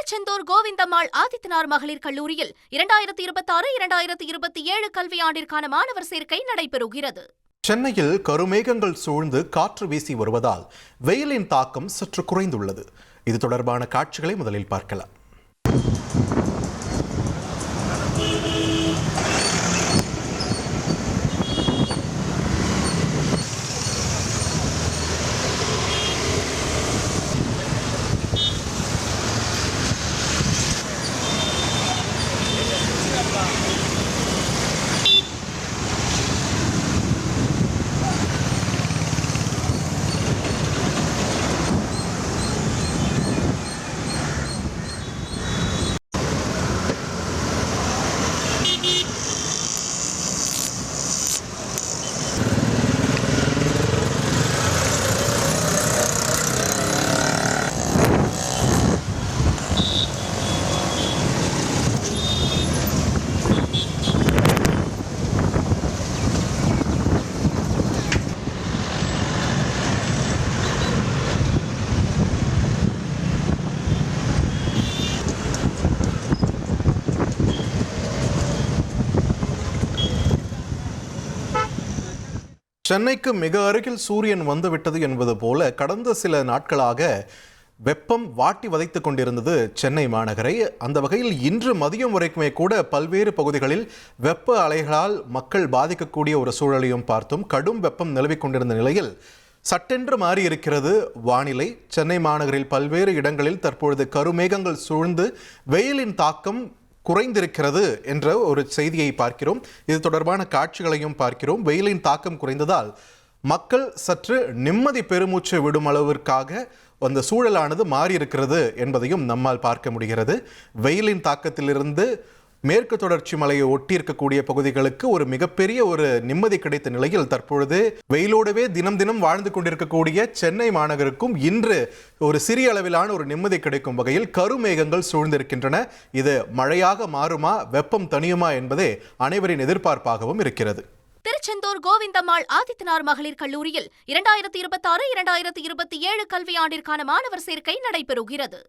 திருச்செந்தூர் கோவிந்தம்மாள் ஆதித்தனார் மகளிர் கல்லூரியில் 2026-2027 கல்வியாண்டிற்கான மாணவர் சேர்க்கை நடைபெறுகிறது. சென்னையில் கருமேகங்கள் சூழ்ந்து காற்று வீசி வருவதால் வெயிலின் தாக்கம் சற்று குறைந்துள்ளது. இது தொடர்பான காட்சிகளை முதலில் பார்க்கலாம். சென்னைக்கு மிக அருகில் சூரியன் வந்துவிட்டது என்பது போல கடந்த சில நாட்களாக வெப்பம் வாட்டி வதைத்துக் கொண்டிருந்தது சென்னை மாநகரை. அந்த வகையில் இன்று மதியம் வரைக்குமே கூட பல்வேறு பகுதிகளில் வெப்ப அலைகளால் மக்கள் பாதிக்கக்கூடிய ஒரு சூழலையும் பார்த்தோம். கடும் வெப்பம் நிலவிக் கொண்டிருந்த நிலையில் சட்டென்று மாறி இருக்கிறது வானிலை. சென்னை மாநகரில் பல்வேறு இடங்களில் தற்பொழுது கருமேகங்கள் சூழ்ந்து வெயிலின் தாக்கம் குறைந்திருக்கிறது என்ற ஒரு செய்தியை பார்க்கிறோம். இது தொடர்பான காட்சிகளையும் பார்க்கிறோம். வெயிலின் தாக்கம் குறைந்ததால் மக்கள் சற்று நிம்மதி பெருமூச்சு விடும் அளவிற்காக அந்த சூழலானது மாறியிருக்கிறது என்பதையும் நம்மால் பார்க்க முடிகிறது. வெயிலின் தாக்கத்திலிருந்து மேற்கு தொடர்ச்சி மலையை ஒட்டி இருக்கக்கூடிய பகுதிகளுக்கு ஒரு மிகப்பெரிய ஒரு நிம்மதி கிடைத்த நிலையில் தற்பொழுது வெயிலோடவே தினம் தினம் வாழ்ந்து கொண்டிருக்கக்கூடிய சென்னை மாநகருக்கும் இன்று ஒரு சிறிய அளவிலான ஒரு நிம்மதி கிடைக்கும் வகையில் கருமேகங்கள் சூழ்ந்திருக்கின்றன. இது மழையாக மாறுமா, வெப்பம் தணியுமா என்பதே அனைவரின் எதிர்பார்ப்பாகவும் இருக்கிறது. திருச்செந்தூர் கோவிந்தம்மாள் ஆதித்தனார் மகளிர் கல்லூரியில் 2026-2027 கல்வியாண்டிற்கான மாணவர் சேர்க்கை நடைபெறுகிறது.